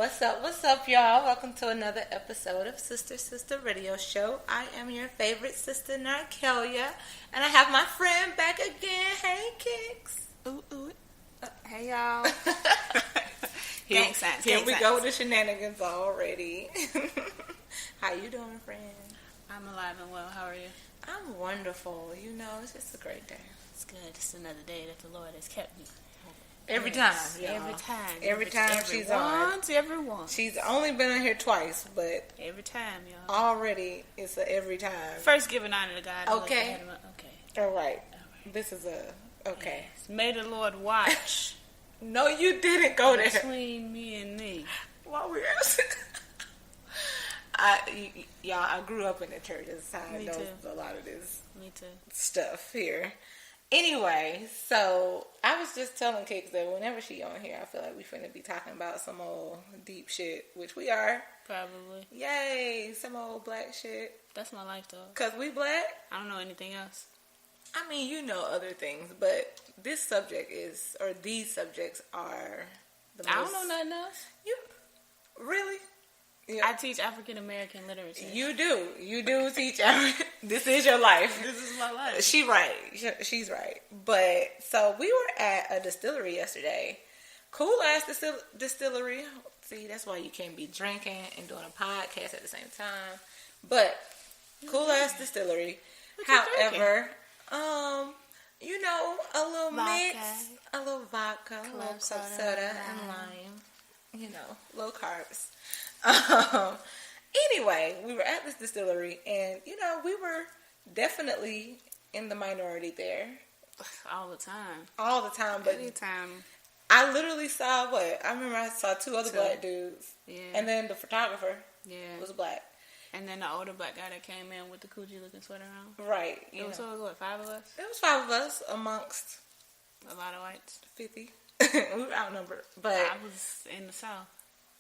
What's up, y'all? Welcome to another episode of Sister Radio Show. I am your favorite sister, Narkelia, and I have my friend back again. Hey, Kickz. Ooh. Hey, y'all. Here we go with the shenanigans already. How you doing, friend? I'm alive and well. How are you? I'm wonderful. You know, it's just a great day. It's good. It's another day that the Lord has kept me. Every time, she's on. Everyone. She's only been on here twice, but every time, y'all. Already, it's a every time. First, giving honor to God. Okay. All right. This is okay. Yes. May the Lord watch. No, you didn't go there. Between me and thee. While we're y'all, I grew up in the church. That's how I know a lot of this stuff here. Anyway, so I was just telling Kickz that whenever she on here, I feel like we finna be talking about some old deep shit, which we are. Probably. Yay, some old black shit. That's my life, though. 'Cause we black? I don't know anything else. I mean, you know other things, but this subject is, or these subjects are the most... I don't know nothing else. You, really? Yeah. I teach African American literature. You do teach African. This is your life. This is my life. She's right. But so we were at a distillery yesterday. Cool ass distillery. See, that's why you can't be drinking and doing a podcast at the same time. But cool ass distillery. However, you know, a little mix, a little vodka, a little soda and lime. You know, low carbs. Anyway, we were at this distillery, and you know, we were definitely in the minority there. All the time, but anytime. I literally saw I remember I saw two other black dudes, and then the photographer, was black, and then the older black guy that came in with the coochie looking sweater on. Right. It was what, 5 of us? It was 5 of us amongst a lot of whites. 50. We were outnumbered, but I was in the South.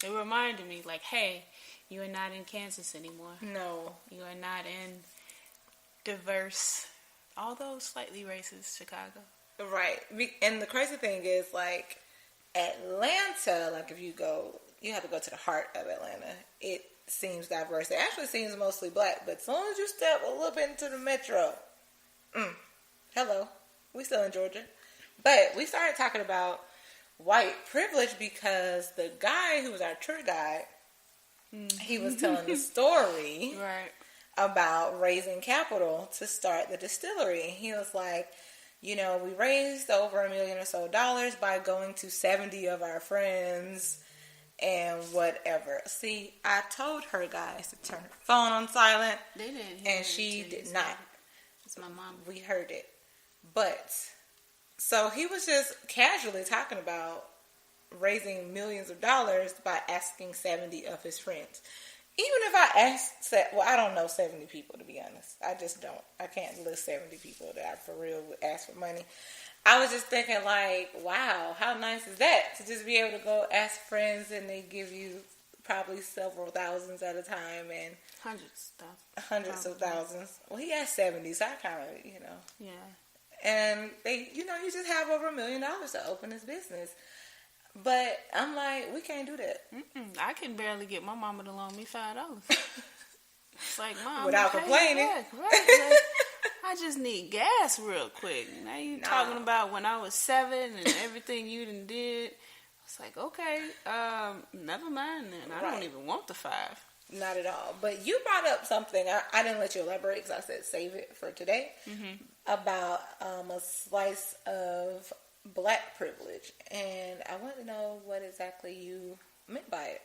It reminded me, like, hey, you are not in Kansas anymore. No. You are not in diverse, although slightly racist, Chicago. Right. And the crazy thing is, like, Atlanta, like, if you have to go to the heart of Atlanta. It seems diverse. It actually seems mostly black, but as soon as you step a little bit into the metro, hello, we still in Georgia. But we started talking about white privilege because the guy who was our tour guide, he was telling the story about raising capital to start the distillery. He was like, you know, we raised over $1 million or so by going to 70 of our friends and whatever. See, I told her guys to turn her phone on silent. They didn't. And she did not. It's my mom. We heard it. But... so he was just casually talking about raising millions of dollars by asking 70 of his friends. Even if I I don't know 70 people, to be honest. I just don't. I can't list 70 people that I for real would ask for money. I was just thinking like, wow, how nice is that? To just be able to go ask friends and they give you probably several thousands at a time and hundreds of thousands. Well, he asked 70, so I kind of, you know. Yeah. And they, you know, you just have over $1 million to open this business. But I'm like, we can't do that. I can barely get my mama to loan me $5. It's like, Mom, without complaining. Right? Like, I just need gas real quick. Now you talking about when I was 7 and everything you done did. It's like, okay, never mind then. I don't even want the 5. Not at all. But you brought up something. I didn't let you elaborate because I said save it for today. About a slice of black privilege. And I want to know what exactly you meant by it.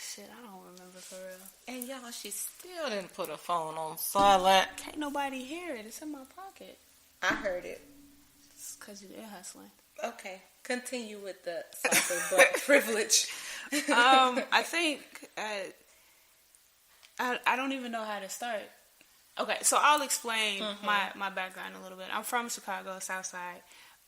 Shit, I don't remember for real. And y'all, she still didn't put her phone on silent. Can't nobody hear it. It's in my pocket. I heard it. It's because you're hustling. Okay. Continue with the slice of black privilege. I think I don't even know how to start. Okay, so I'll explain my background a little bit. I'm from Chicago, South Side.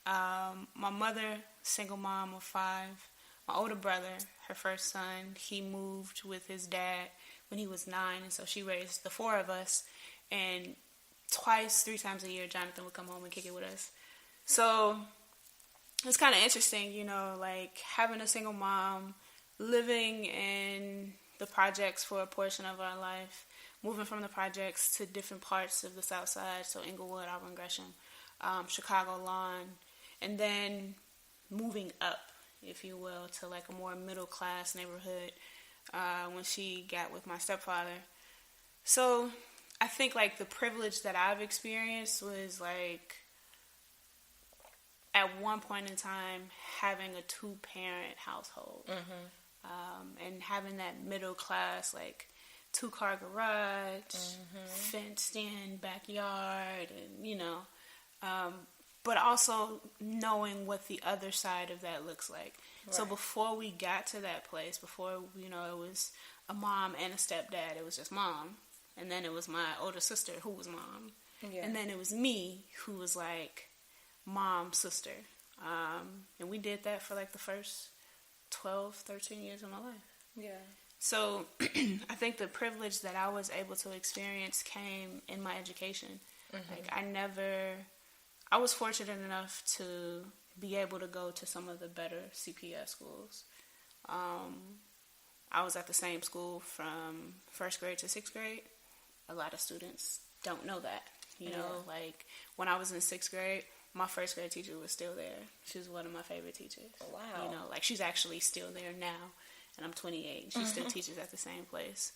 My mother, single mom of 5. My older brother, her first son, he moved with his dad when he was 9, and so she raised the 4 of us. And 3 times a year, Jonathan would come home and kick it with us. So it's kind of interesting, you know, like having a single mom, living in the projects for a portion of our life, moving from the projects to different parts of the South Side, so Inglewood, Auburn, Gresham, Chicago Lawn, and then moving up, if you will, to like a more middle class neighborhood when she got with my stepfather. So I think like the privilege that I've experienced was like at one point in time having a 2-parent household, and having that middle class like 2-car garage, fenced in backyard, and you know, but also knowing what the other side of that looks like. Right. So before we got to that place, before, you know, it was a mom and a stepdad, it was just mom. And then it was my older sister who was mom. Yeah. And then it was me who was like mom, sister. And we did that for like the first 12, 13 years of my life. Yeah. So I think the privilege that I was able to experience came in my education. Like I was fortunate enough to be able to go to some of the better CPS schools. I was at the same school from 1st grade to 6th grade. A lot of students don't know that. You know, like when I was in 6th grade, my 1st grade teacher was still there. She was one of my favorite teachers. Wow. You know, like she's actually still there now, and I'm 28, and she still teaches at the same place.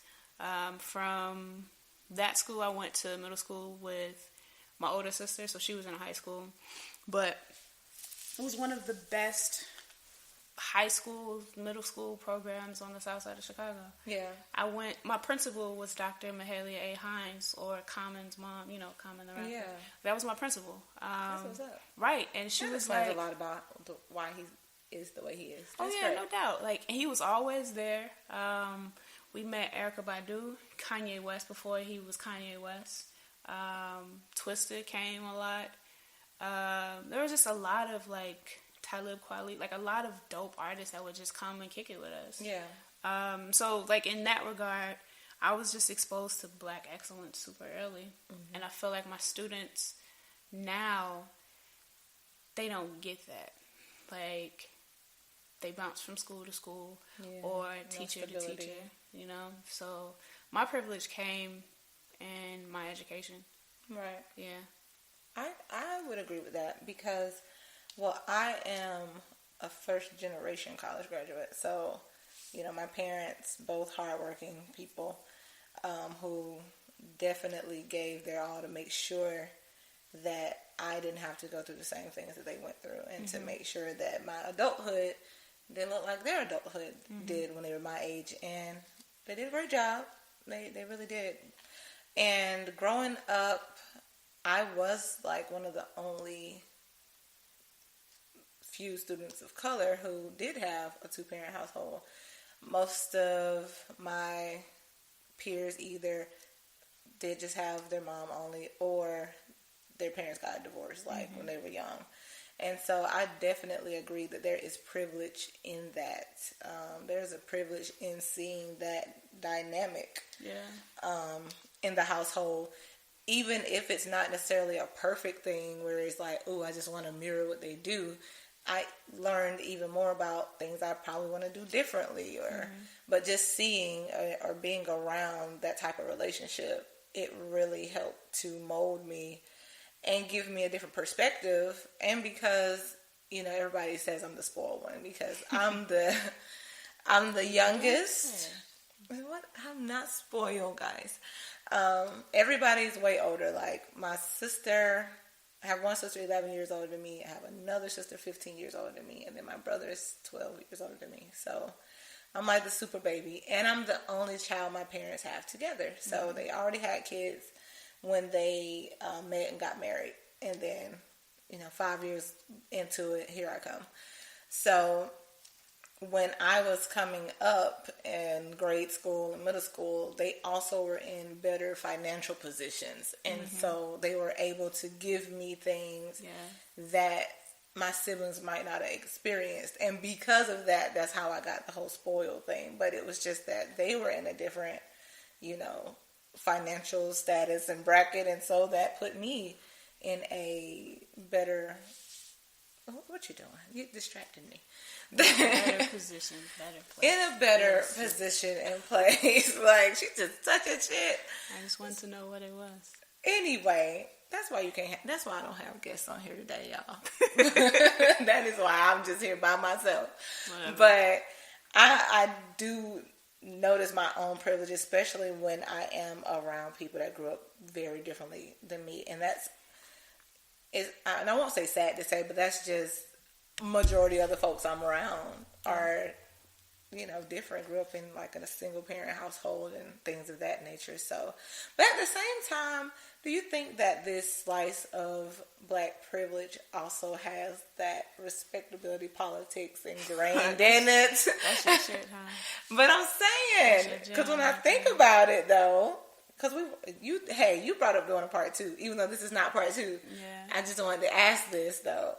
From that school, I went to middle school with my older sister, so she was in high school. But it was one of the best high school, middle school programs on the south side of Chicago. Yeah. My principal was Dr. Mahalia A. Hines, or Common's mom, you know, Common the rapper. Yeah. That was my principal. That's what's up. Right, and she was like... a lot about why he is the way he is. That's great. No doubt. Like, he was always there. We met Erykah Badu, Kanye West before he was Kanye West. Twista came a lot. There was just a lot of like Talib Kweli, like a lot of dope artists that would just come and kick it with us. Yeah. So like in that regard, I was just exposed to Black excellence super early, and I feel like my students now, they don't get that. Like they bounce from school to school, or teacher to teacher. You know, so my privilege came in my education. Right. Yeah. I would agree with that because, well, I am a first generation college graduate. So, you know, my parents, both hardworking people, who definitely gave their all to make sure that I didn't have to go through the same things that they went through, and to make sure that my adulthood didn't look like their adulthood did when they were my age. And they did a great job. They really did. And growing up, I was like one of the only few students of color who did have a 2-parent household. Most of my peers either did just have their mom only, or their parents got divorced like when they were young. And so I definitely agree that there is privilege in that. There's a privilege in seeing that dynamic in the household, even if it's not necessarily a perfect thing where it's like, oh, I just want to mirror what they do. I learned even more about things I probably want to do differently, or but just seeing or being around that type of relationship, it really helped to mold me and give me a different perspective. And because, you know, everybody says I'm the spoiled one because I'm the youngest. What? I'm not spoiled, guys. Everybody's way older. Like my sister, I have one sister 11 years older than me. I have another sister 15 years older than me, and then my brother is 12 years older than me. So I'm like the super baby, and I'm the only child my parents have together. So they already had kids when they met and got married, and then, you know, 5 years into it, here I come. So when I was coming up in grade school and middle school, they also were in better financial positions. And so they were able to give me things that my siblings might not have experienced. And because of that, that's how I got the whole spoiled thing. But it was just that they were in a different, you know, financial status and bracket. And so that put me in a better What you doing? You distracted me. Better position, better place. In a better position and place. Like, she just touching shit. I just wanted to know what it was. Anyway, that's why you can't. That's why I don't have guests on here today, y'all. That is why I'm just here by myself. Whatever. But I do notice my own privilege, especially when I am around people that grew up very differently than me, and and I won't say sad to say, but that's just majority of the folks I'm around are, different. Grew up in like in a single parent household and things of that nature. So, but at the same time, do you think that this slice of black privilege also has that respectability politics ingrained in it? That's your shit, huh? But I'm saying, because when I think about it though, because you brought up doing a part 2, even though this is not part 2. Yeah. I just wanted to ask this though.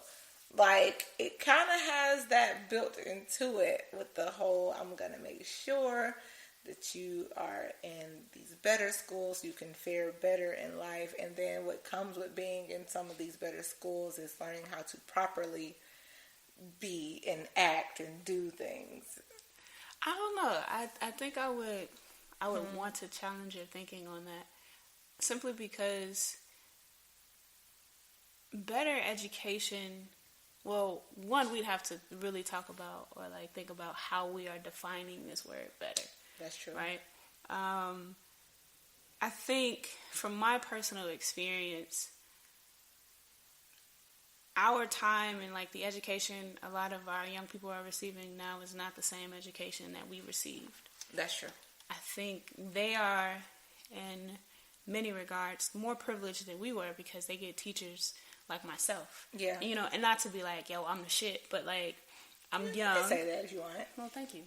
Like, it kind of has that built into it with the whole, I'm going to make sure that you are in these better schools, you can fare better in life. And then what comes with being in some of these better schools is learning how to properly be and act and do things. I don't know. I think I would want to challenge your thinking on that, simply because better education, well, one, we'd have to really talk about or like think about how we are defining this word better. That's true. Right? I think from my personal experience, our time and like the education a lot of our young people are receiving now is not the same education that we received. That's true. I think they are, in many regards, more privileged than we were because they get teachers like myself. Yeah. And not to be like, yo, I'm the shit, but like, I'm young. You can say that if you want. Well, thank you.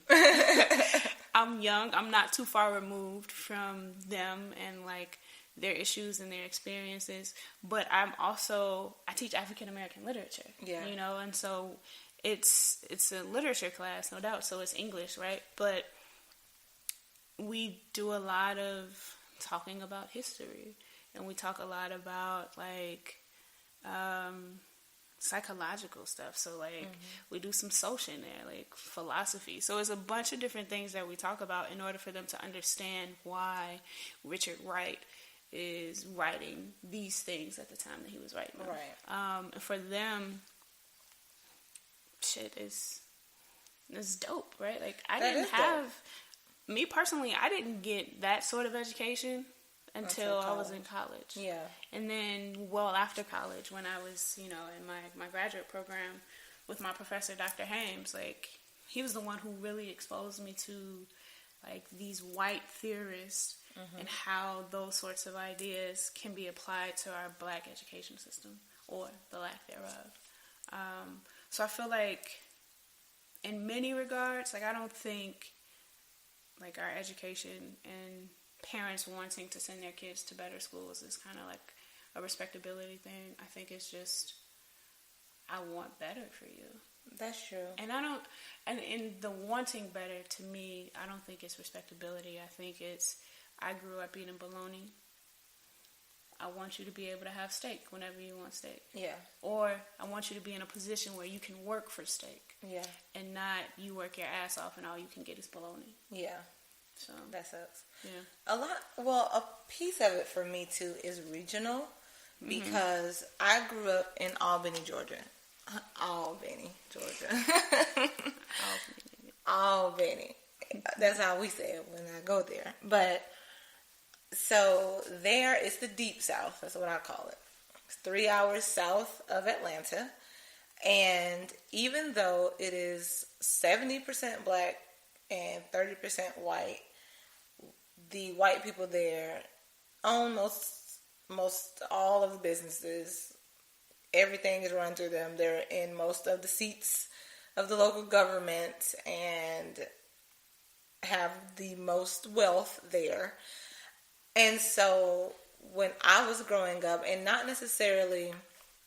I'm young. I'm not too far removed from them and like their issues and their experiences. But I teach African American literature. Yeah. And so it's a literature class, no doubt. So it's English, right? But we do a lot of talking about history, and we talk a lot about like psychological stuff. So like we do some social in there, like philosophy. So it's a bunch of different things that we talk about in order for them to understand why Richard Wright is writing these things at the time that he was writing them. Right. And for them, shit is dope, right? Like me personally, I didn't get that sort of education until I was in college. Yeah. And then well after college, when I was, in my graduate program with my professor, Dr. Hames, like he was the one who really exposed me to like these white theorists and how those sorts of ideas can be applied to our black education system or the lack thereof. So I feel like in many regards, like I don't think like our education and parents wanting to send their kids to better schools is kind of like a respectability thing. I think it's just, I want better for you. That's true. And in the wanting better, to me, I don't think it's respectability. I think it's, I grew up eating bologna. I want you to be able to have steak whenever you want steak. Yeah. Or I want you to be in a position where you can work for steak. Yeah. And not you work your ass off and all you can get is bologna. Yeah. So that sucks. Yeah. A piece of it for me too is regional, because I grew up in Albany, Georgia. Albany. That's how we say it when I go there. But so there is the deep south. That's what I call it. It's 3 hours south of Atlanta. And even though it is 70% black and 30% white, the white people there own most all of the businesses. Everything is run through them. They're in most of the seats of the local government and have the most wealth there. And so when I was growing up, and not necessarily,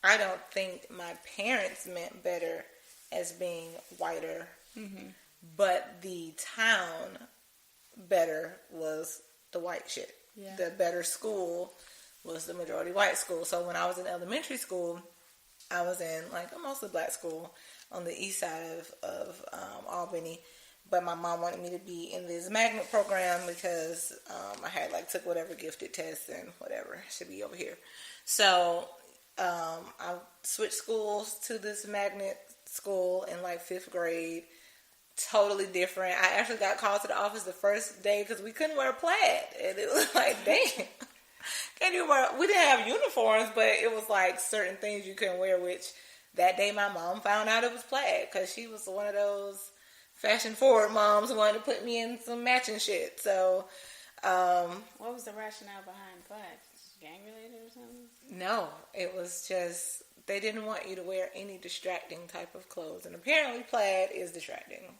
I don't think my parents meant better as being whiter, but the town better was the white shit. The better school was the majority white school. So when I was in elementary school, I was in like a mostly black school on the east side of Albany. But my mom wanted me to be in this magnet program because I had like took whatever gifted test and whatever should be over here. So I switched schools to this magnet school in like 5th grade. Totally different. I actually got called to the office the first day because we couldn't wear plaid, and it was like, dang, can't you wear? We didn't have uniforms, but it was like certain things you couldn't wear. Which that day my mom found out it was plaid because she was one of those fashion forward moms who wanted to put me in some matching shit. So, what was the rationale behind plaid? Gang related or something? No, it was just they didn't want you to wear any distracting type of clothes, and apparently plaid is distracting.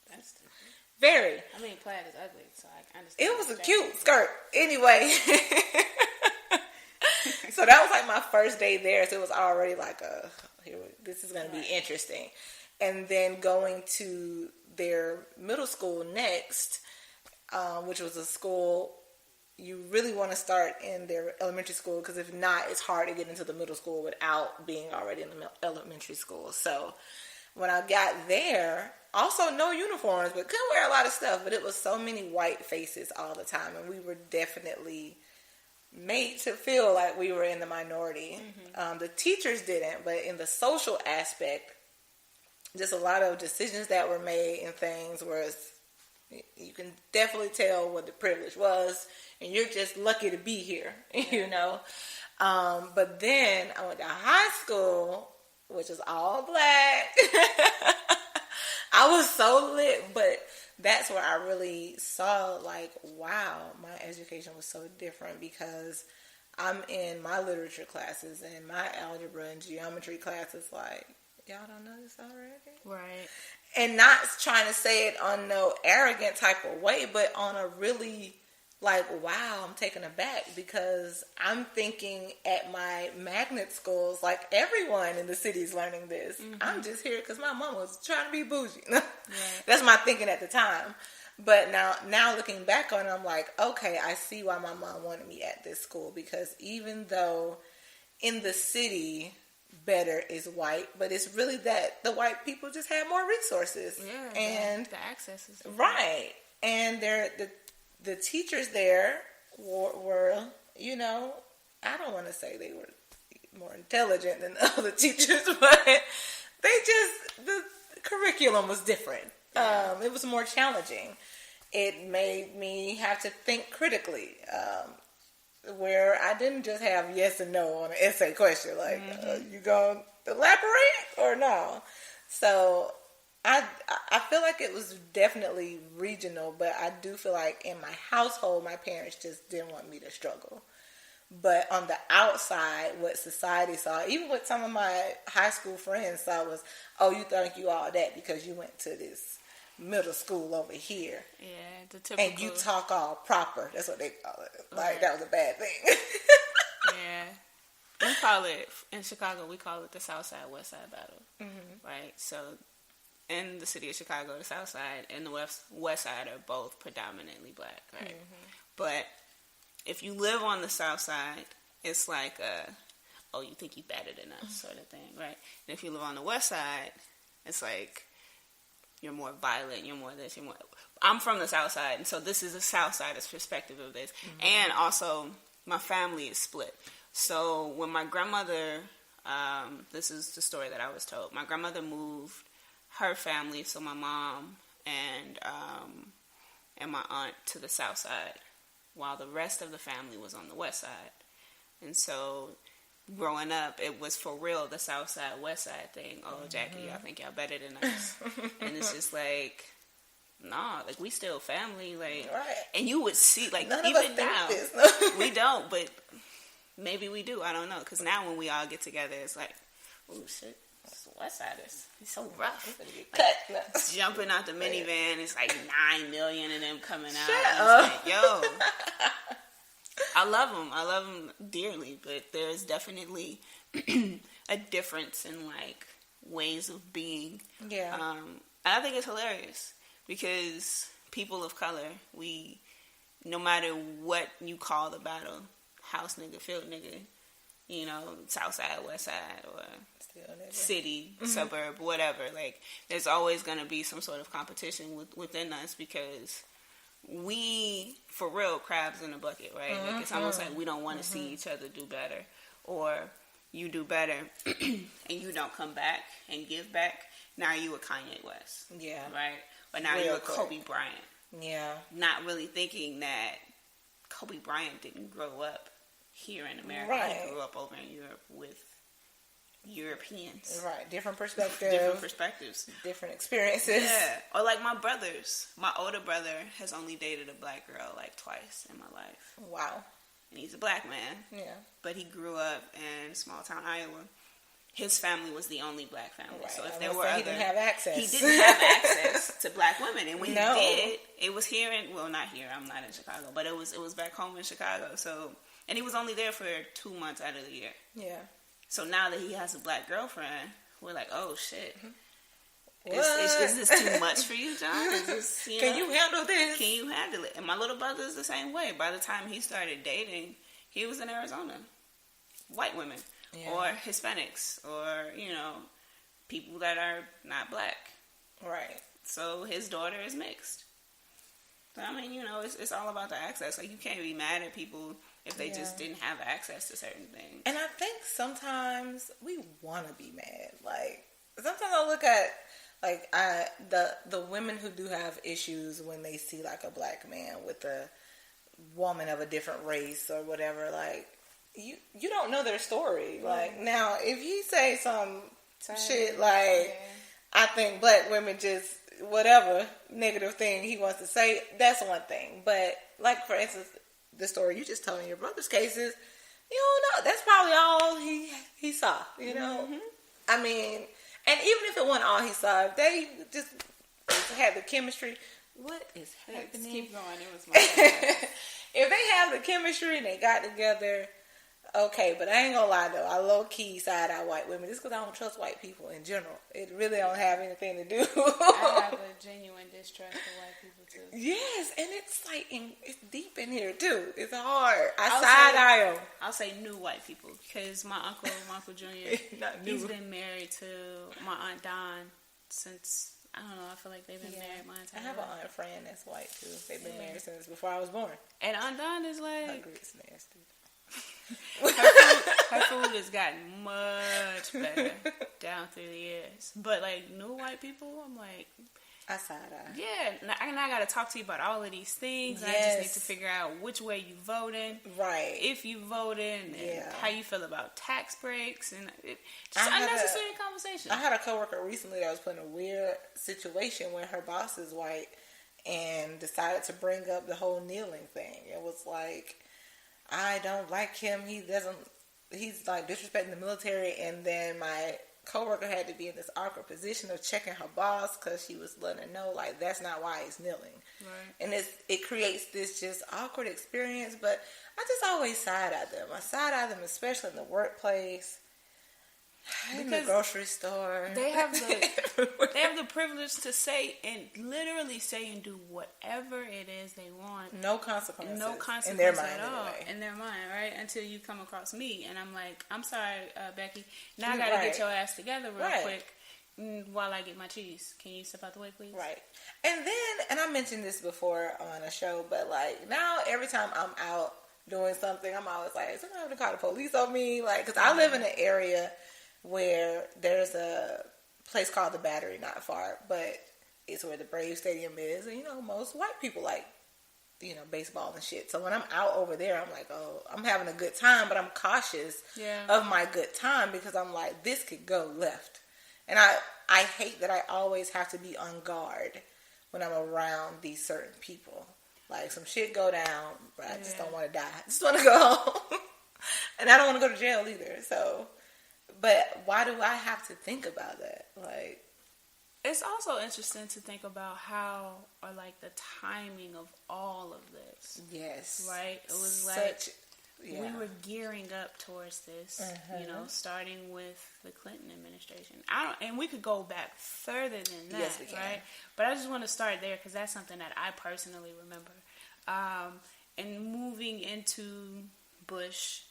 That's different. Very. I mean, plaid is ugly, so I understand. It was a cute skirt. Anyway. So that was like my first day there, so it was already like this is going to be interesting. And then going to their middle school next, which was a school you really want to start in their elementary school, because if not, it's hard to get into the middle school without being already in the elementary school. So when I got there, also no uniforms, but couldn't wear a lot of stuff, but it was so many white faces all the time, and we were definitely made to feel like we were in the minority. Mm-hmm. The teachers didn't, but in the social aspect, just a lot of decisions that were made and things where you can definitely tell what the privilege was, and you're just lucky to be here, you know. But then I went to high school, which is all black. I was so lit, but that's where I really saw, like, wow, my education was so different, because I'm in my literature classes and my algebra and geometry classes, like, y'all don't know this already? Right. And not trying to say it on no arrogant type of way, but on a really, like, wow, I'm taken aback, because I'm thinking at my magnet schools, like, everyone in the city is learning this. Mm-hmm. I'm just here because my mom was trying to be bougie. Right. That's my thinking at the time. But now looking back on it, I'm like, okay, I see why my mom wanted me at this school, because even though in the city better is white, but it's really that the white people just have more resources. Yeah, and the access is different. Right. And the teachers there were, you know, I don't want to say they were more intelligent than the other teachers, but the curriculum was different. It was more challenging. It made me have to think critically, where I didn't just have yes and no on an essay question, like, you going to elaborate or no? So I feel like it was definitely regional, but I do feel like in my household, my parents just didn't want me to struggle. But on the outside, what society saw, even what some of my high school friends saw, was, oh, you think you all that because you went to this middle school over here. Yeah, the typical. And you talk all proper. That's what they call it. Like, that was a bad thing. Yeah. We call it, in Chicago, we call it the South Side, West Side battle. Mm-hmm. Right? So, in the city of Chicago, the South Side and the West Side are both predominantly black, right? Mm-hmm. But if you live on the South Side, it's like oh, you think you better than us, sort of thing, right? And if you live on the West Side, it's like, you're more violent, you're more this, you're more... I'm from the South Side, and so this is the South Sider's perspective of this. Mm-hmm. And also, my family is split. So when my grandmother, this is the story that I was told, my grandmother moved her family, so my mom and my aunt, to the South Side, while the rest of the family was on the West Side. And so growing up, it was for real the South Side, West Side thing. Oh, Jackie, y'all think y'all better than us. And it's just like, nah, like, we still family. Like, right. And you would see, like, none even now, we don't, but maybe we do. I don't know. Because now when we all get together, it's like, oh, shit. West Siders, it's so rough. Like, jumping out the minivan, it's like 9 million of them coming out. And it's like, yo, I love them dearly, but there's definitely a difference in, like, ways of being. Yeah. And I think it's hilarious because people of color, no matter what you call the battle, house nigga, field nigga, you know, south side, west side, or city, suburb, whatever. Like, there's always going to be some sort of competition within us because we, for real, crabs in a bucket, right? Like, it's almost like we don't want to see each other do better, or you do better and you don't come back and give back. Now you a Kanye West. Yeah. Right? But now you're a Kobe Bryant. Yeah. Not really thinking that Kobe Bryant didn't grow up here in America. Right. He grew up over in Europe with Europeans. Right. Different perspectives. Different experiences. Yeah. Or like my brothers. My older brother has only dated a black girl like twice in my life. Wow. And he's a black man. Yeah. But he grew up in small town Iowa. His family was the only black family. Right. So if there were he didn't have access. He didn't have access to black women. And when he did, it was here in, well, not here. I'm not in Chicago, but it was back home in Chicago. So, and he was only there for 2 months out of the year. Yeah. So now that he has a black girlfriend, we're like, oh shit. Is this too much for you, John? Is this, Can you handle this? Can you handle it? And my little brother is the same way. By the time he started dating, he was in Arizona. White women. Yeah. Or Hispanics, or, you know, people that are not black. Right. So his daughter is mixed. So, I mean, you know, it's all about the access. Like, you can't be mad at people if they just didn't have access to certain things. And I think sometimes we want to be mad. Like, sometimes I look at, like, the women who do have issues when they see, like, a black man with a woman of a different race or whatever, like, you don't know their story. Like, now, if he say some shit like, I think black women just, whatever negative thing he wants to say, that's one thing. But, like, for instance, the story you just told in your brother's cases, you don't know. That's probably all he saw, you know? Mm-hmm. I mean, and even if it wasn't all he saw, if they just had the chemistry, what is happening? Keep going. It was my If they have the chemistry and they got together, okay, but I ain't gonna lie though, I low-key side-eye white women just because I don't trust white people in general. It really don't have anything to do. I have a genuine distrust of white people too. Yes, and it's like, it's deep in here too. It's hard. I side-eye them. I'll say new white people because my Uncle Junior, he's been married to my Aunt Dawn since, I don't know, I feel like they've been married my entire life. I have an aunt friend that's white too. They've been married since before I was born. And Aunt Dawn is like, hungry, it's nasty. her food has gotten much better down through the years. But, like, new white people, I'm like, I side-eye. Yeah, and I got to talk to you about all of these things. Yes. I just need to figure out which way you voting. Right. If you voting, and how you feel about tax breaks, and just unnecessary conversation. I had a coworker recently that was put in a weird situation where her boss is white and decided to bring up the whole kneeling thing. It was like, I don't like him. He's like disrespecting the military. And then my coworker had to be in this awkward position of checking her boss because she was letting her know, like, that's not why he's kneeling. Right. And it creates this just awkward experience. But I just always side-eye them. I side-eye them, especially in the workplace, in the grocery store. They have the privilege to say and literally say and do whatever it is they want. No consequences. No consequences in their mind, at all. Anyway. In their mind, right? Until you come across me, and I'm like, I'm sorry, Becky. Now I gotta get your ass together real quick while I get my cheese. Can you step out the way, please? Right. And then, and I mentioned this before on a show, but like now, every time I'm out doing something, I'm always like, somebody to call the police on me, like, because I live in an area where there's a place called the Battery not far, but it's where the Braves Stadium is, and you know, most white people like, you know, baseball and shit. So when I'm out over there, I'm like, oh, I'm having a good time, but I'm cautious of my good time because I'm like, this could go left. And I hate that I always have to be on guard when I'm around these certain people. Like, some shit go down, but I just don't want to die. I just want to go home. And I don't want to go to jail either, so... But why do I have to think about that? Like, it's also interesting to think about how, or like the timing of all of this. Yes. Right? It was we were gearing up towards this, you know, starting with the Clinton administration. And we could go back further than that, yes, we can. Right? But I just want to start there because that's something that I personally remember. And moving into Bush,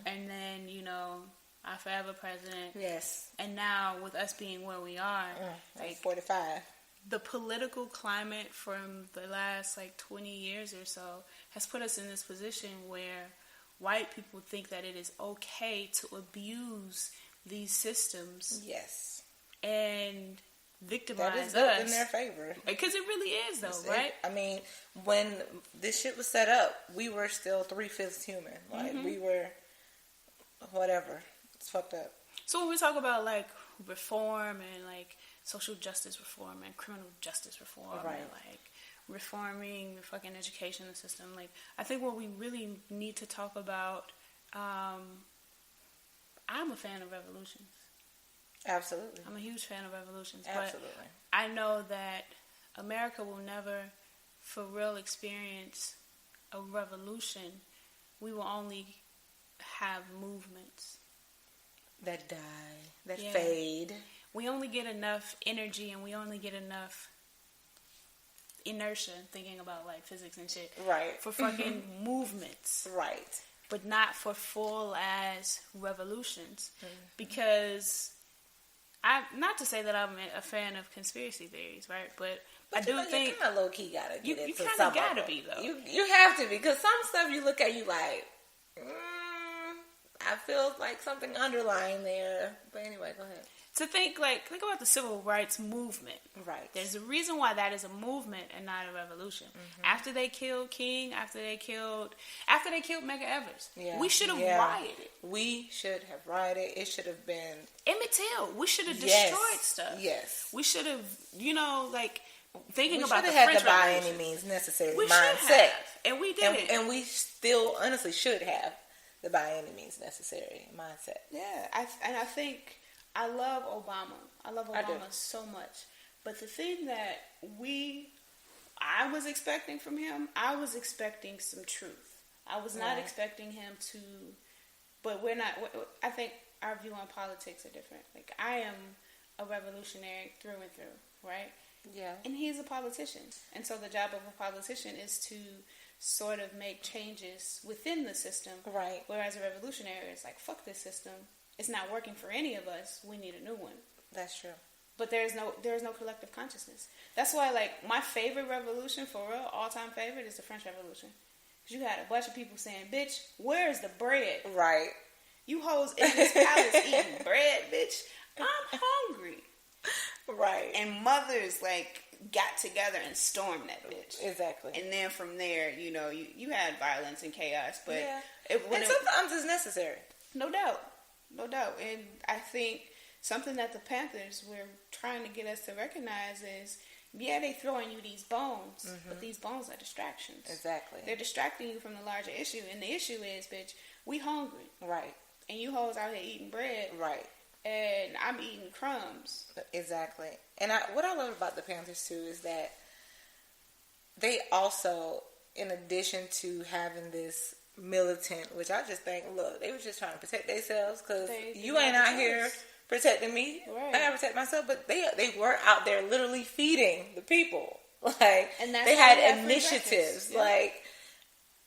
and then, you know, our forever president. Yes. And now with us being where we are, like 45. The political climate from the last like 20 years or so has put us in this position where white people think that it is okay to abuse these systems. Yes. And victimize that is us. In their favor. Because it really is, though, right? I mean, when this shit was set up, we were still 3/5 human. Like, we were whatever. It's fucked up. So when we talk about, like, reform and, like, social justice reform and criminal justice reform and, like, reforming the fucking education system, like, I think what we really need to talk about, I'm a fan of revolutions. Absolutely. I'm a huge fan of revolutions. Absolutely. But I know that America will never, for real, experience a revolution. We will only have movements. That die. That fade. We only get enough energy and we only get enough inertia thinking about, like, physics and shit. Right. For fucking movements. Right. But not for full-ass revolutions. Because... not to say that I'm a fan of conspiracy theories, right? But I do think you kind of low key gotta get you kind of gotta be though. You have to be, because some stuff you look at, you like, I feel like something underlying there. But anyway, go ahead. To think about the civil rights movement. Right. There's a reason why that is a movement and not a revolution. After they killed King, after they killed Medgar Evers, we should have rioted. We should have rioted. It should have been Emmett Till. We should have destroyed stuff. Yes. We should have, thinking we about the had French the by Revolution. any means necessary We mindset, and we did it, and we still honestly should have the by any means necessary mindset. Yeah, I think I love Obama. I love Obama so much. But the thing that I was expecting from him, I was expecting some truth. I was not expecting him to, but we're not, I think our view on politics are different. Like, I am a revolutionary through and through, right? Yeah. And he's a politician. And so the job of a politician is to sort of make changes within the system. Right. Whereas a revolutionary is like, fuck this system. It's not working for any of us. We need a new one. That's true. But there is no collective consciousness. That's why, like, my favorite revolution, for real, all-time favorite, is the French Revolution. Because you had a bunch of people saying, bitch, where's the bread? Right. You hoes in this palace eating bread, bitch. I'm hungry. Right. And mothers, like, got together and stormed that bitch. Exactly. And then from there, you had violence and chaos. But and sometimes it's necessary. No doubt. No doubt. And I think something that the Panthers were trying to get us to recognize is, they throwing you these bones, but these bones are distractions. Exactly. They're distracting you from the larger issue. And the issue is, bitch, we hungry. Right. And you hoes out here eating bread. Right. And I'm eating crumbs. Exactly. And what I love about the Panthers, too, is that they also, in addition to having this militant, which I just think, look, they were just trying to protect themselves, because you ain't out here protecting me. Right. I gotta protect myself. But they were out there literally feeding the people. Like, and they had initiatives. Yeah. Like,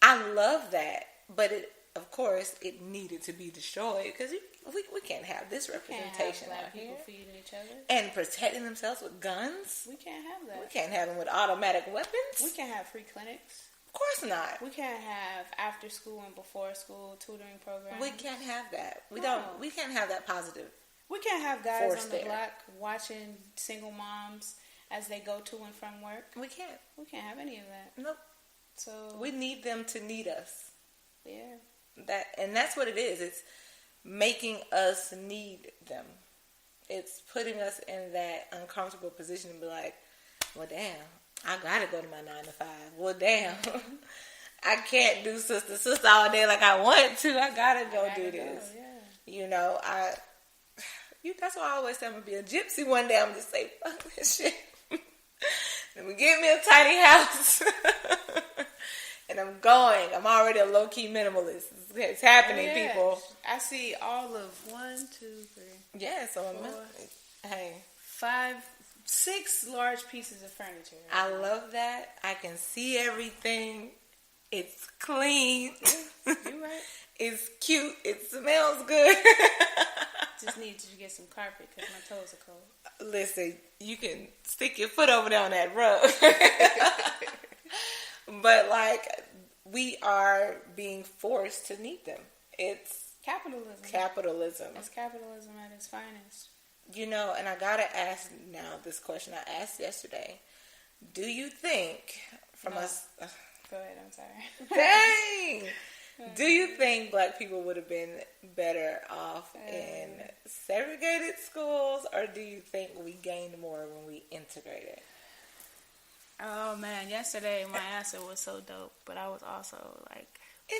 I love that. But of course, it needed to be destroyed, because we can't have this representation out here. People feeding each other and protecting themselves with guns. We can't have that. We can't have them with automatic weapons. We can't have free clinics. Of course not. We can't have after school and before school tutoring programs. We can't have that. We can't have that positive. We can't have guys on the block watching single moms as they go to and from work. We can't. We can't have any of that. Nope. So we need them to need us. Yeah. That's what it is. It's making us need them. It's putting us in that uncomfortable position to be like, well, damn, I gotta go to my 9 to 5. Well, damn, I can't do sister all day like I want to. I gotta do this. Yeah. That's why I always say I'm gonna be a gypsy one day. I'm just say, fuck this shit. Let me get me a tiny house. And I'm going. I'm already a low-key minimalist. It's happening, people. I see all of 1, 2, 3. Yeah, so 4, 5, 6 large pieces of furniture. I love that. I can see everything. It's clean. You right. It's cute. It smells good. Just need to get some carpet because my toes are cold. Listen, you can stick your foot over there on that rug. But like, we are being forced to need them. It's capitalism. It's capitalism at its finest. You know, and I gotta ask now this question I asked yesterday. Do you think from us? Go ahead. I'm sorry. Dang. Do you think black people would have been better off in segregated schools, or do you think we gained more when we integrated? Oh man, yesterday my answer was so dope, but I was also like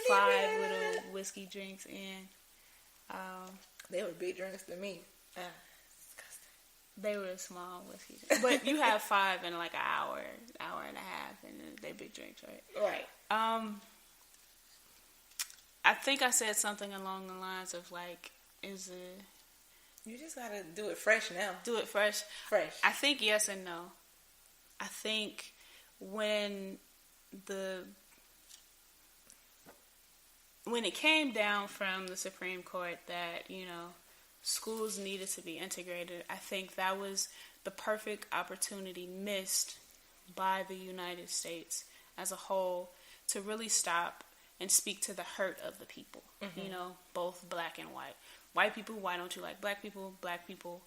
5 little whiskey drinks in. They were big drinks to me. They were small whiskey drinks. But you have 5 in like an hour and a half, and they big drinks, right? Right. I think I said something along the lines of like, you just gotta do it fresh now. Do it fresh. Fresh. I think yes and no. I think when it came down from the Supreme Court that, you know, schools needed to be integrated, I think that was the perfect opportunity missed by the United States as a whole to really stop and speak to the hurt of the people, you know, both black and white. White people, why don't you like black people? Black people,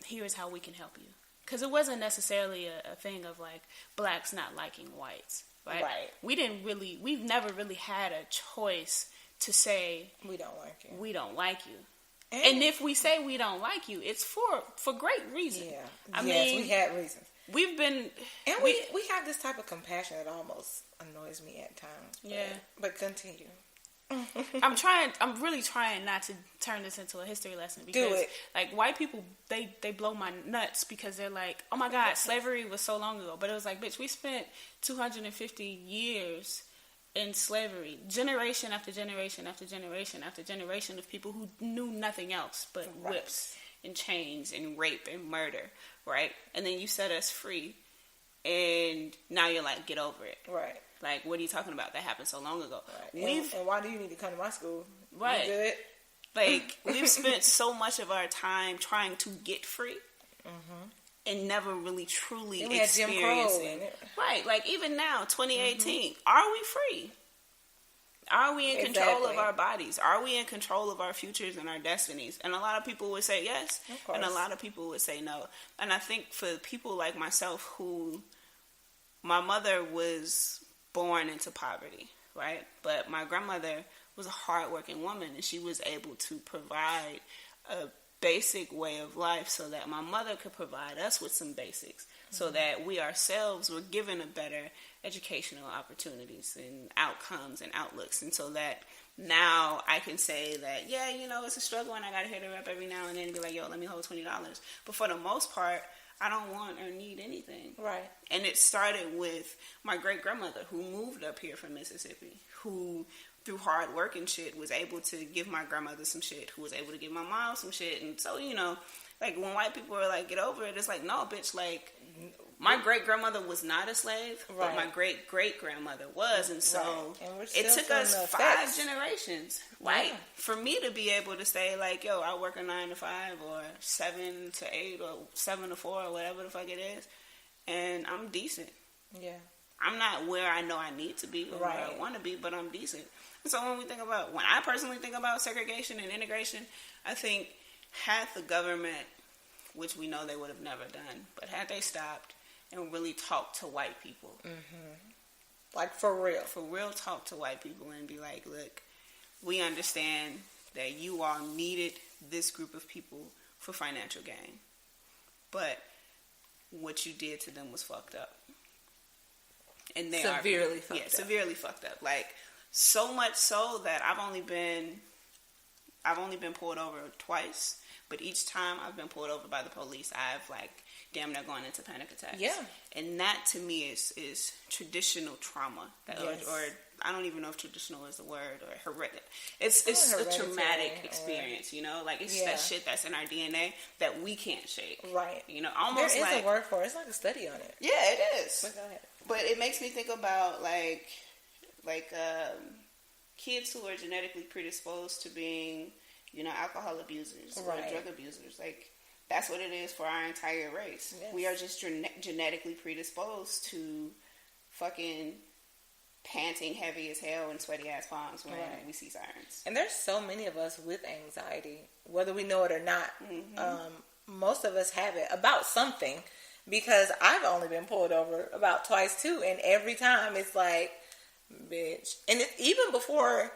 here's how we can help you. Because it wasn't necessarily a thing of like blacks not liking whites, right? Right. We've never really had a choice to say, we don't like you. We don't like you. And if we say we don't like you, it's for great reason. Yeah. I mean, we had reasons. We've been... And we have this type of compassion that almost annoys me at times. Yeah. But continue. I'm really trying not to turn this into a history lesson because, do it. Like, white people, they blow my nuts because they're like, oh my God, slavery was so long ago. But it was like, bitch, we spent 250 years in slavery. Generation after generation after generation after generation of people who knew nothing else but whips and chains and rape and murder, right? And then you set us free, and now you're like, get over it. Right. Like, what are you talking about? That happened so long ago. Right. And why do you need to come to my school? Right. You good? Like, we've spent so much of our time trying to get free and never really truly experiencing it. Right. Like, even now, 2018, are we free? Are we in control of our bodies? Are we in control of our futures and our destinies? And a lot of people would say yes, and a lot of people would say no. And I think for people like myself who, my mother was born into poverty, right? But my grandmother was a hardworking woman, and she was able to provide a basic way of life so that my mother could provide us with some basics so that we ourselves were given a better educational opportunities and outcomes and outlooks, and so that now I can say that, yeah, you know, it's a struggle and I gotta hit her up every now and then and be like, yo, let me hold $20. But for the most part, I don't want or need anything. Right. And it started with my great-grandmother who moved up here from Mississippi, who through hard work and shit was able to give my grandmother some shit, who was able to give my mom some shit. And so, you know, like when white people are like, get over it, it's like, no, bitch, like my great-grandmother was not a slave, but my great-great-grandmother was. And so it took us 5 generations, right? Yeah. For me to be able to say like, yo, I work a 9 to 5 or 7 to 8 or 7 to 4 or whatever the fuck it is. And I'm decent. Yeah. I'm not where I know I need to be or where I want to be, but I'm decent. And so when I personally think about segregation and integration, I think had the government, which we know they would have never done, but had they stopped and really talked to white people. Like for real talk to white people and be like, look, we understand that you all needed this group of people for financial gain, but what you did to them was fucked up. And they severely fucked up. Like, so much so that I've only been pulled over twice, but each time I've been pulled over by the police, I've like damn near gone into panic attacks. Yeah. And that to me is traditional trauma. Or I don't even know if traditional is the word, or hereditary. It's a traumatic experience, you know? Like, it's that shit that's in our DNA that we can't shake. Right. You know, almost there is a word for it. It's like a study on it. Yeah, it is. But go ahead. But it makes me think about, like, like kids who are genetically predisposed to being, alcohol abusers or drug abusers. Like, that's what it is for our entire race. Yes. We are just genetically predisposed to fucking panting heavy as hell and sweaty ass palms when we see sirens. And there's so many of us with anxiety, whether we know it or not. Most of us have it about something, because I've only been pulled over about twice too, and every time it's like, bitch. And even before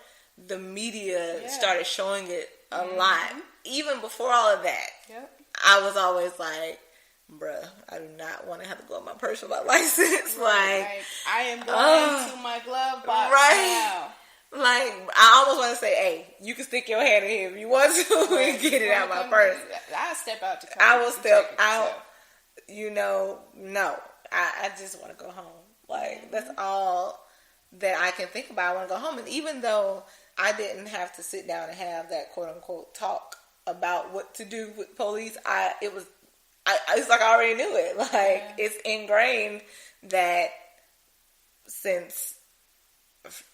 the media started showing it a lot, even before all of that, I was always like, bruh, I do not want to have to go on my purse for my license. Like, I am going to my glove box now. Like, I almost want to say, hey, you can stick your hand in here if you want to and get it out of my purse. I'll step out the car. I will step out. No. I just want to go home. Like, that's all that I can think about. I want to go home. And even though I didn't have to sit down and have that quote-unquote talk about what to do with police, it's like I already knew it. Like, it's ingrained that since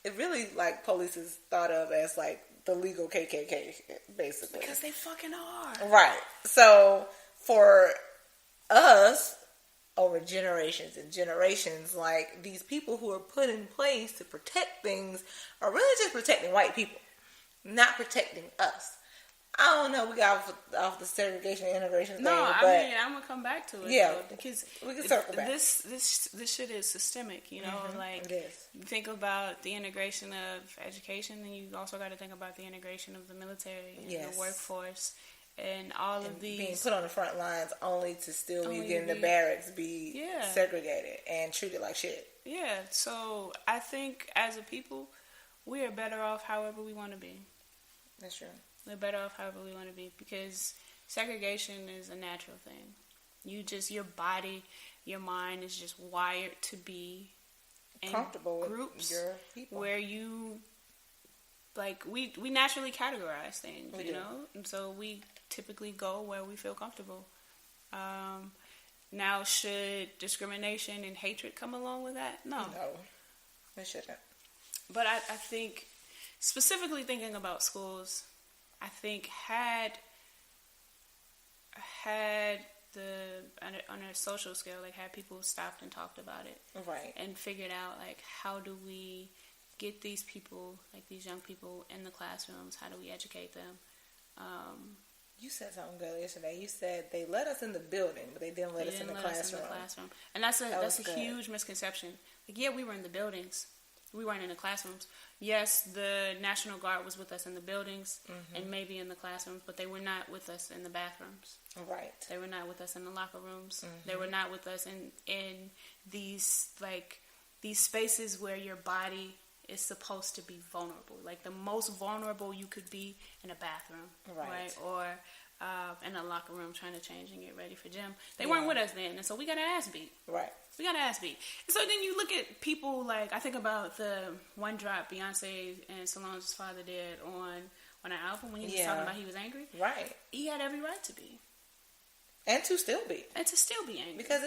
it really, like, police is thought of as, like, the legal KKK, basically. Because they fucking are. Right. So, for us, over generations and generations, like, these people who are put in place to protect things are really just protecting white people, not protecting us. I don't know. We got off the segregation and integration thing. No, but I'm gonna come back to it. Yeah, though, because we can circle back. This shit is systemic. Like, it is. You think about the integration of education, and you also got to think about the integration of the military and the workforce, and all of these being put on the front lines only to still be in the barracks, be segregated and treated like shit. Yeah. So I think as a people, we are better off however we want to be. That's true. We're better off however we want to be, because segregation is a natural thing. Your body, your mind is just wired to be in comfortable groups with your people, where you, like, we naturally categorize things, you know? And so we typically go where we feel comfortable. Now, should discrimination and hatred come along with that? No, it shouldn't. But I think, specifically thinking about schools, I think had on a social scale, like, had people stopped and talked about it, right, and figured out, like, how do we get these people, like these young people, in the classrooms? How do we educate them? You said something good yesterday. You said they let us in the building, but they didn't let us in the classroom. And that's a huge misconception. Like, yeah, we were in the buildings. We weren't in the classrooms. Yes, the National Guard was with us in the buildings and maybe in the classrooms, but they were not with us in the bathrooms. Right. They were not with us in the locker rooms. They were not with us in these spaces where your body is supposed to be vulnerable. Like, the most vulnerable you could be in a bathroom, right? Or in a locker room trying to change and get ready for gym. They weren't with us then, and so we got our ass beat. Right. We got our ass beat. And so then you look at people, like, I think about the one drop Beyonce and Solange's father did on her album when he was talking about he was angry. Right. He had every right to be. And to still be. Angry. Because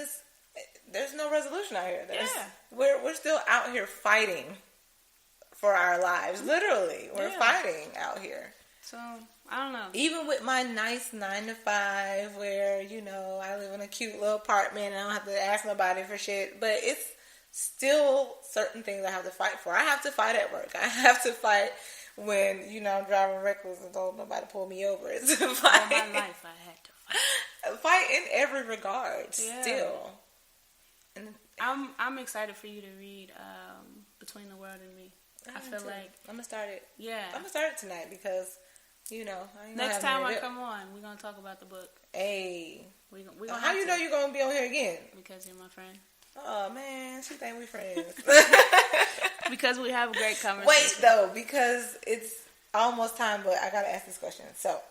there's no resolution out here. We're still out here fighting for our lives. Literally. We're fighting out here. So, I don't know. Even with my nice 9-to-5 where, I live in a cute little apartment and I don't have to ask nobody for shit, but it's still certain things I have to fight for. I have to fight at work. I have to fight when, I'm driving reckless and don't nobody pull me over. It's a fight. All my life I had to fight. Fight in every regard, still. And I'm excited for you to read Between the World and Me. I feel like I'm gonna start it. Yeah, I'm gonna start it tonight because next time I come on, we're gonna talk about the book. Hey, we how you know you're gonna be on here again? Because you're my friend. Oh man, she think we friends. Because we have a great conversation. Wait though, because it's almost time, but I gotta ask this question. So,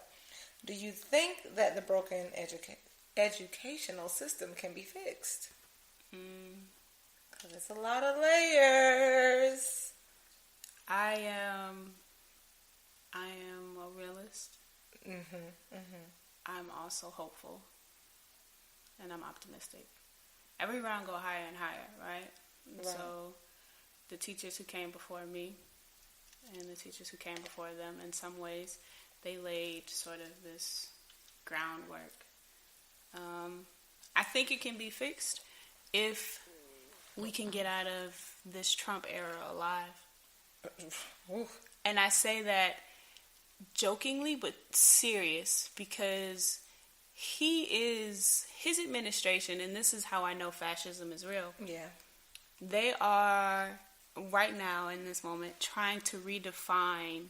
do you think that the broken educational system can be fixed? Because it's a lot of layers. I am a realist. I'm also hopeful, and I'm optimistic. Every round go higher and higher, right? So the teachers who came before me and the teachers who came before them, in some ways, they laid sort of this groundwork. I think it can be fixed if we can get out of this Trump era alive. And I say that jokingly but serious, because his administration, and this is how I know fascism is real. Yeah. They are right now in this moment trying to redefine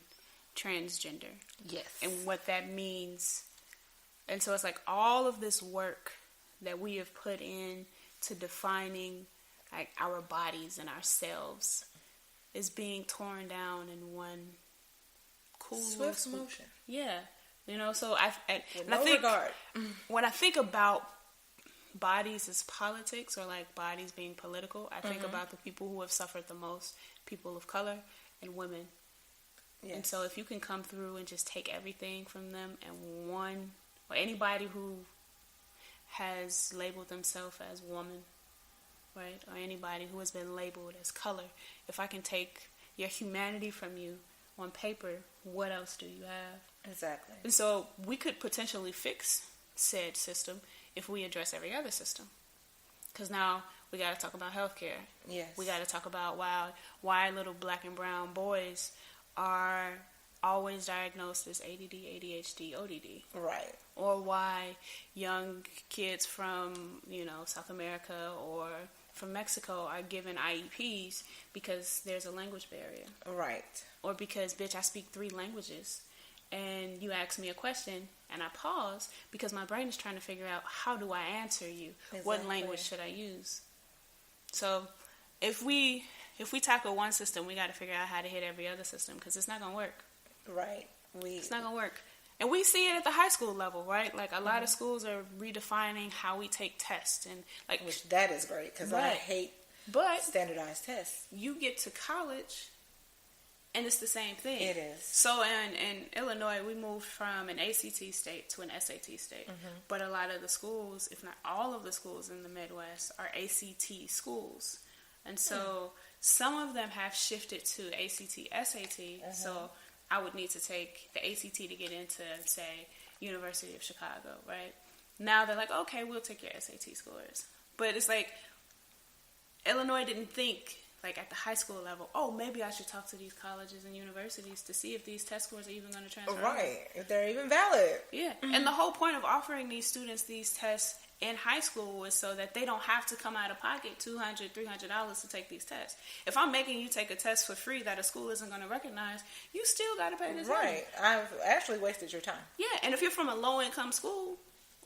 transgender. Yes. And what that means. And so it's like all of this work that we have put in to defining like our bodies and ourselves is being torn down in one cool swift motion. Yeah. You know, so I think regard. When I think about bodies as politics, or like bodies being political, I think about the people who have suffered the most, people of color and women. Yes. And so if you can come through and just take everything from them, and one, or anybody who has labeled themselves as woman, right, or anybody who has been labeled as color, if I can take your humanity from you on paper, what else do you have? Exactly. And so we could potentially fix said system if we address every other system. Because now we got to talk about healthcare. Yes. We got to talk about why little black and brown boys are always diagnosed as ADD, ADHD, ODD. Right. Or why young kids from, South America or from Mexico are given IEPs because there's a language barrier. Right. Or because, bitch, I speak 3 languages. And you ask me a question, and I pause because my brain is trying to figure out, how do I answer you? Exactly. What language should I use? So if we tackle one system, we got to figure out how to hit every other system, because it's not going to work. Right. It's not going to work. And we see it at the high school level, right? Like, a lot of schools are redefining how we take tests. And like, which that is great, because I hate standardized tests. You get to college, and it's the same thing. It is. So in Illinois, we moved from an ACT state to an SAT state. Mm-hmm. But a lot of the schools, if not all of the schools in the Midwest, are ACT schools. And so some of them have shifted to ACT, SAT. Mm-hmm. So I would need to take the ACT to get into, say, University of Chicago, right? Now they're like, okay, we'll take your SAT scores. But it's like, Illinois didn't think, like, at the high school level, oh, maybe I should talk to these colleges and universities to see if these test scores are even going to transfer. Right, if they're even valid. Yeah, and the whole point of offering these students these tests in high school was so that they don't have to come out of pocket $200, $300 to take these tests. If I'm making you take a test for free that a school isn't going to recognize, you still got to pay this money. Right, I've actually wasted your time. Yeah, and if you're from a low-income school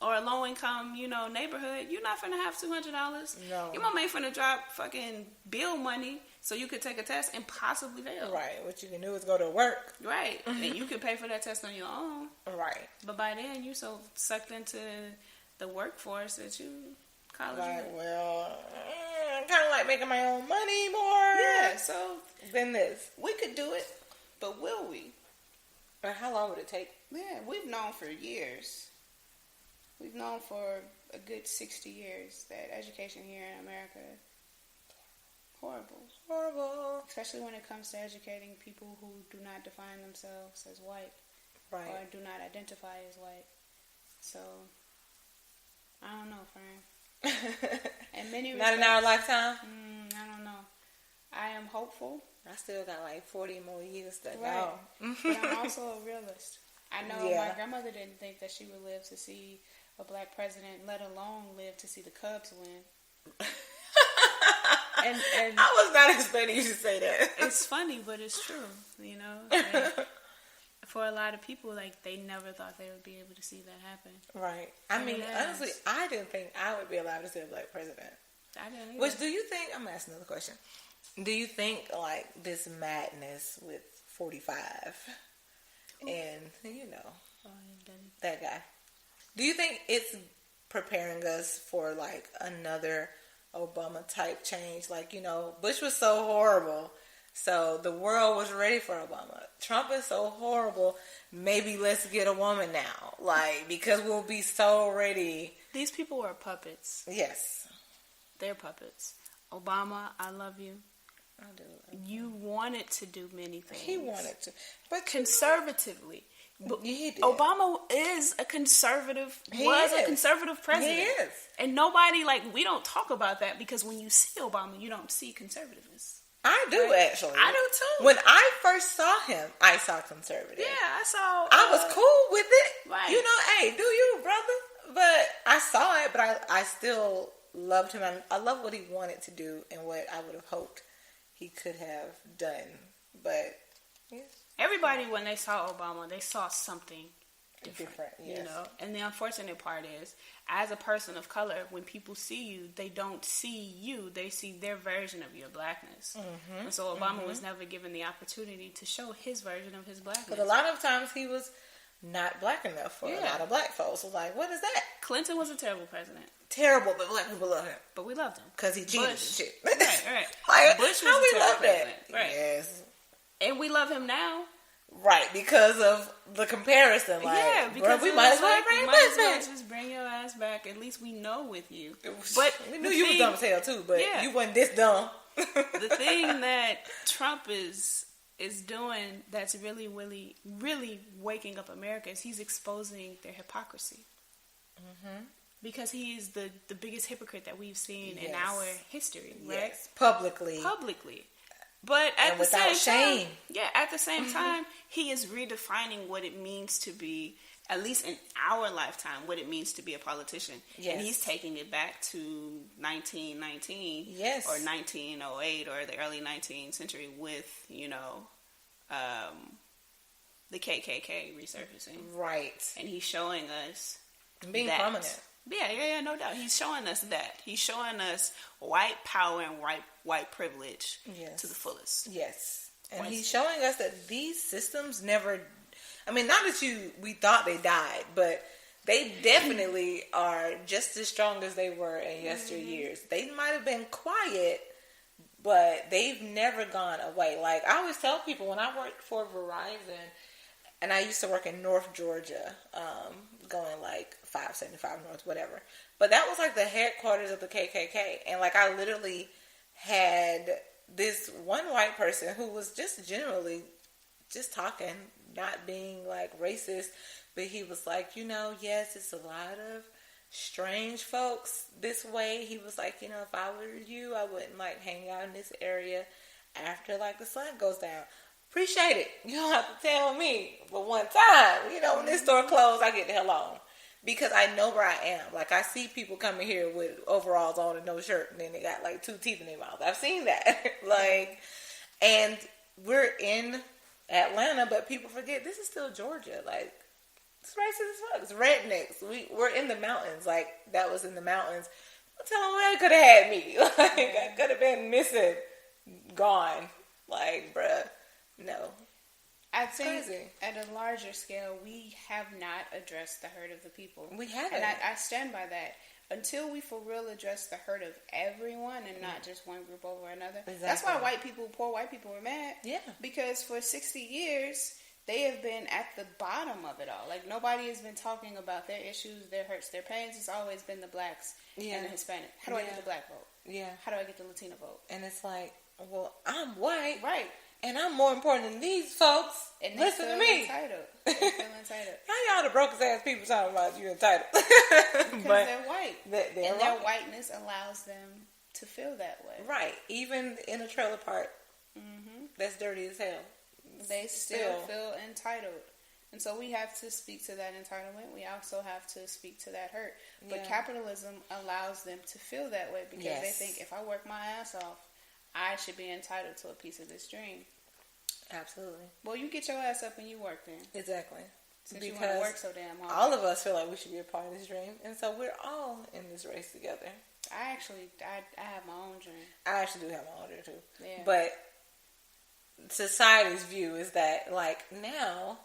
or a low-income, neighborhood, you're not finna have $200. No. Your mama ain't finna drop fucking bill money so you could take a test and possibly fail. Right. What you can do is go to work. Right. And you can pay for that test on your own. Right. But by then, you so sucked into the workforce that you college. Like, well, I'm kind of like making my own money more. Yeah. So than this. We could do it, but will we? Or how long would it take? Yeah, we've known for years. We've known for a good 60 years that education here in America, horrible. Especially when it comes to educating people who do not define themselves as white. Right. Or do not identify as white. So, I don't know, friend. And many not in our lifetime? I don't know. I am hopeful. I still got like 40 more years to go. But I'm also a realist. I know my grandmother didn't think that she would live to see a black president, let alone live to see the Cubs win. and I was not expecting you to say that. It's funny, but it's true, Like, for a lot of people, like, they never thought they would be able to see that happen. Right. I mean, honestly, I didn't think I would be allowed to see a black president. I didn't either. Which, do you think, I'm going to ask another question. Do you think, like, this madness with 45 and, that guy, do you think it's preparing us for, like, another Obama type change? Like, Bush was so horrible, so the world was ready for Obama. Trump is so horrible, maybe let's get a woman now, like, because we'll be so ready. These people are puppets. Yes. They're puppets. Obama, I love you. I do. You wanted to do many things. He wanted to, but conservatively. He did. Obama is a conservative. A conservative president. He is, and nobody we don't talk about that because when you see Obama, you don't see conservativeness. I do actually. I do too. When I first saw him, I saw conservative. Yeah, I saw. I was cool with it. Right. You know, hey, do you, brother? But I saw it, but I still loved him. I love what he wanted to do and what I would have hoped he could have done. But yeah. Everybody, when they saw Obama, they saw something different. Yes. You know, and the unfortunate part is, as a person of color, when people see you, they don't see you; they see their version of your blackness. Mm-hmm. And so Obama was never given the opportunity to show his version of his blackness. But a lot of times he was not black enough for a lot of black folks. So like, what is that? Clinton was a terrible president. Terrible, but black people love him. But we loved him because he cheated and shit. Right. Like, Bush was how we love that? Right. Yes. And we love him now. Right, because of the comparison. Like, yeah, because we might as well bring Bush back. Just bring your ass back. At least we know with you. But we knew you was dumb as hell too. But you wasn't this dumb. The thing that Trump is doing that's really, really, really waking up America is he's exposing their hypocrisy. Mm-hmm. Because he is the biggest hypocrite that we've seen in our history, right? Yes, publicly. But at the same shame. Time, at the same time, he is redefining what it means to be, at least in our lifetime, what it means to be a politician. Yes. And he's taking it back to 1919 or 1908 or the early 19th century with, the KKK resurfacing. Right. And he's showing us being prominent. Yeah, no doubt. He's showing us that. He's showing us white power and white privilege to the fullest. Yes. And he's showing us that these systems never, I mean, not that we thought they died, but they definitely are just as strong as they were in yesteryears. They might have been quiet, but they've never gone away. Like, I always tell people when I worked for Verizon, and I used to work in North Georgia, going like 575 North, whatever. But that was like the headquarters of the KKK. And like I literally had this one white person who was just generally just talking, not being like racist. But he was like, yes, it's a lot of strange folks this way. He was like, if I were you, I wouldn't like hang out in this area after like the sun goes down. Appreciate it. You don't have to tell me. But one time, when this store closed, I get the hell on. Because I know where I am. Like, I see people coming here with overalls on and no shirt, and then they got like 2 teeth in their mouth. I've seen that. And we're in Atlanta, but people forget this is still Georgia. Like, it's racist as fuck. It's rednecks. We're in the mountains. Like, that was in the mountains. Tell them where they could have had me. Like, I could have been missing, gone. Like, bruh. No. I think at a larger scale, we have not addressed the hurt of the people. We haven't. And I stand by that. Until we for real address the hurt of everyone and not just one group over another. Exactly. That's why poor white people were mad. Yeah. Because for 60 years, they have been at the bottom of it all. Like, nobody has been talking about their issues, their hurts, their pains. It's always been the blacks and the Hispanic. How do I get the black vote? Yeah. How do I get the Latino vote? And it's like, well, I'm white. Right. And I'm more important than these folks. And listen to me. Entitled. They feel entitled. How y'all the brokest ass people talking about you entitled? Because they're white. Their whiteness allows them to feel that way. Right. Even in a trailer park, that's dirty as hell. They still feel entitled. And so we have to speak to that entitlement. We also have to speak to that hurt. But capitalism allows them to feel that way because they think if I work my ass off, I should be entitled to a piece of this dream. Absolutely. Well, you get your ass up and you work then. Exactly. Since you want to work so damn hard. All of us feel like we should be a part of this dream. And so we're all in this race together. I have my own dream. I actually do have my own dream too. Yeah. But society's view is that, like, now,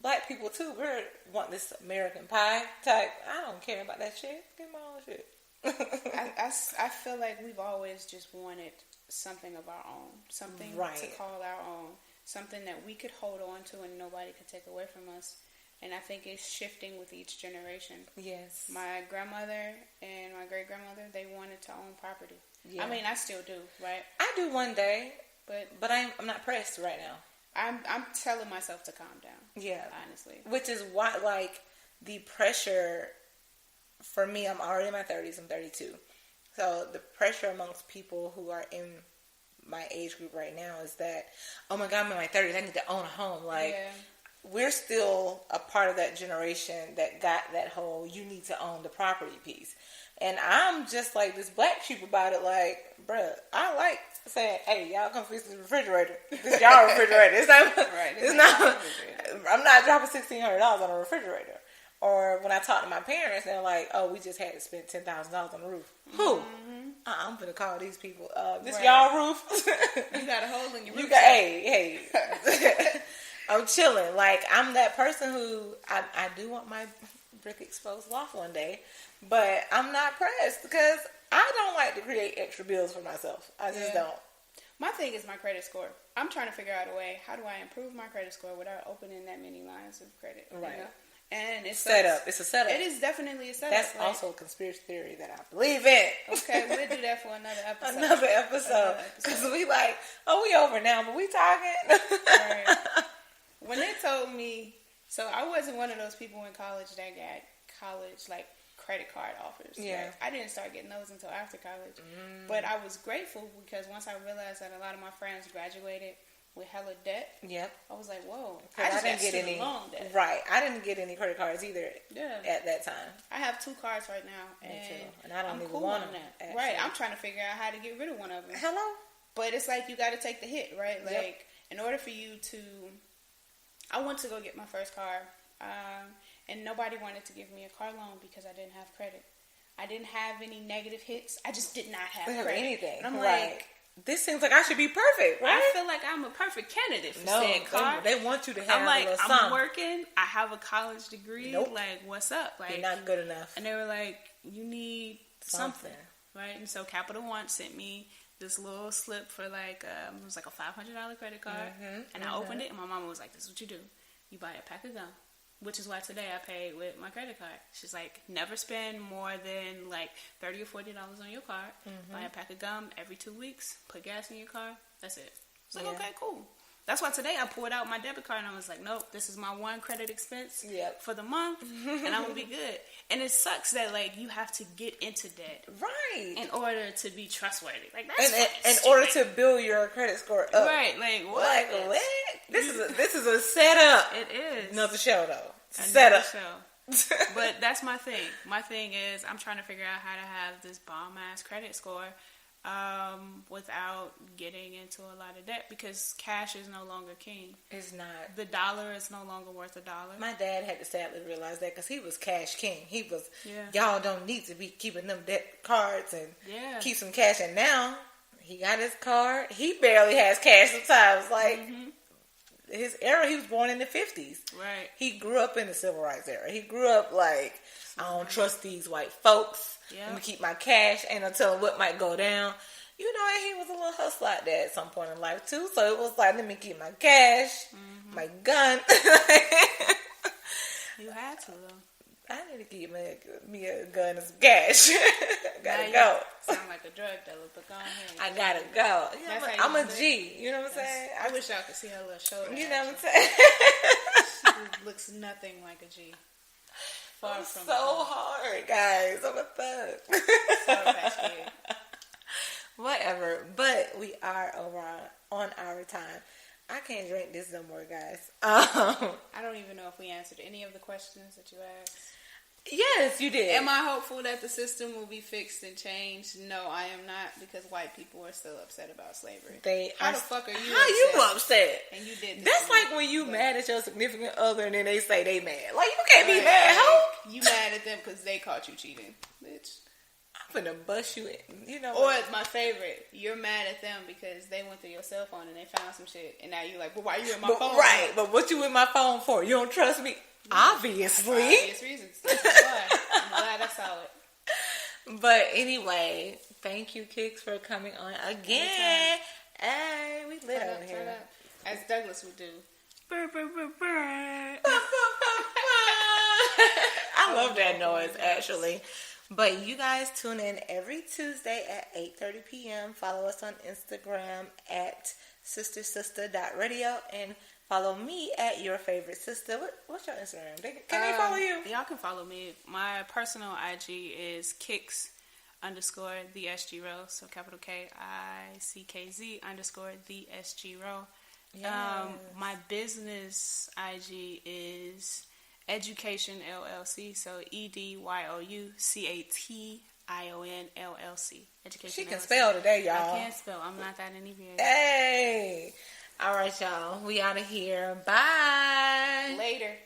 black people too, we want this American pie type. I don't care about that shit. Get my own shit. I feel like we've always just wanted something of our own, something to call our own, something that we could hold on to and nobody could take away from us. And I think it's shifting with each generation. Yes. My grandmother and my great-grandmother, they wanted to own property. Yeah. I mean, I still do, right? I do one day, But I'm not pressed right now. I'm telling myself to calm down. Yeah. Honestly. Which is why, like, the pressure, for me, I'm already in my 30s, I'm 32. So the pressure amongst people who are in my age group right now is that, oh my God, I'm in my 30s, I need to own a home. Like, we're still a part of that generation that got that whole, you need to own the property piece. And I'm just like this black sheep about it, like, bruh, I like saying, hey, y'all come fix this refrigerator. This y'all refrigerator. It's not, right, it's not, I'm not dropping $1,600 on a refrigerator. Or when I talk to my parents, they're like, oh, we just had to spend $10,000 on the roof. Who? I'm going to call these people. This y'all roof? You got a hole in your roof. Hey. I'm chilling. Like, I'm that person who, I do want my brick exposed loft one day, but I'm not pressed because I don't like to create extra bills for myself. I just don't. My thing is my credit score. I'm trying to figure out a way, how do I improve my credit score without opening that many lines of credit? Right. You know? And it's setup. It's a setup. It is definitely a setup. That's also a conspiracy theory that I believe in. Okay, we'll do that for another episode. Another episode. Because we like, oh, we over now, but we talking. Right. When they told me, so I wasn't one of those people in college that got college, like, credit card offers. Yeah. Like, I didn't start getting those until after college. But I was grateful because once I realized that a lot of my friends graduated with hella debt. Yep. I was like, whoa. I didn't get any loan debt. Right. I didn't get any credit cards either. At that time. I have 2 cards right now. Me too. And I don't even want them. That. Right. I'm trying to figure out how to get rid of one of them. Hello. But it's like you got to take the hit, right? Like, in order for you to, I went to go get my first car, and nobody wanted to give me a car loan because I didn't have credit. I didn't have any negative hits. I just did not have credit. Anything. And I'm like, this seems like I should be perfect, right? I feel like I'm a perfect candidate for said car. They want you to have I'm like, a little I'm something. working. I have a college degree. Nope. Like, what's up? Like, you're not good enough. And they were like, you need something. Right? And so Capital One sent me this little slip for like, it was like a $500 credit card. And I opened it, and my mama was like, this is what you do. You buy a pack of gum. Which is why today I paid with my credit card. She's like, never spend more than like $30 or $40 on your card. Buy a pack of gum every 2 weeks. Put gas in your car. That's it. It's like, okay, cool. That's why today I pulled out my debit card and I was like, nope, this is my one credit expense for the month, and I'm gonna be good. And it sucks that like you have to get into debt, right, in order to be trustworthy. Like that's in order to build your credit score up, right? Like what? Like what? This is a setup. It is another show though. Setup. But that's my thing. My thing is I'm trying to figure out how to have this bomb ass credit score without getting into a lot of debt, because cash is no longer king. It's not. The dollar is no longer worth a dollar. My dad had to sadly realize that because he was cash king. He was, y'all don't need to be keeping them debt cards and keep some cash. And now he got his card. He barely has cash sometimes. Like his era, he was born in the 50s. Right. He grew up in the civil rights era. He grew up like, I don't trust these white folks. Let me keep my cash. Ain't no telling what might go down. You know, and he was a little hustler like that at some point in life too. So it was like, let me keep my cash, my gun. You had to though. I need to keep me a gun and some cash. Gotta go. Sound like a drug dealer, but go ahead. I gotta go. You know, I'm a G. You know what I'm saying? I wish y'all could see her little shoulder. You know what I'm saying? She looks nothing like a G. Far I'm from so hard, guys. I'm a thug. So whatever. But we are over on our time. I can't drink this no more, guys. I don't even know if we answered any of the questions that you asked. Yes, you did. Am I hopeful that the system will be fixed and changed? No, I am not, because white people are still upset about slavery. How the fuck are you upset? How you upset? And you did this. That's like when you mad at your significant other and then they say they mad. Like, you can't be mad, ho. You mad at them because they caught you cheating, bitch. I'm finna bust you in. You know. Or it's my favorite. You're mad at them because they went through your cell phone and they found some shit, and now you're like, "But why you in my phone?" Right. But what you in my phone for? You don't trust me? Obviously. For obvious reasons. That's why. I'm glad I saw it. But anyway, thank you, Kickz, for coming on again. Hey, we lit over here. As Douglas would do. I love that noise, actually. But you guys tune in every Tuesday at 8:30 p.m. Follow us on Instagram at sistersista.radio and follow me at Your Favorite Sister. What's your Instagram? Can they follow you? Y'all can follow me. My personal IG is Kickz _ the SG row. So capital KICKZ _ the SG row. Yes. My business IG is Education LLC. So EDYOUCATION LLC. Education. She can LLC. spell today, y'all. I can't spell. I'm not that inebriated. Hey. All right, y'all. We out of here. Bye. Later.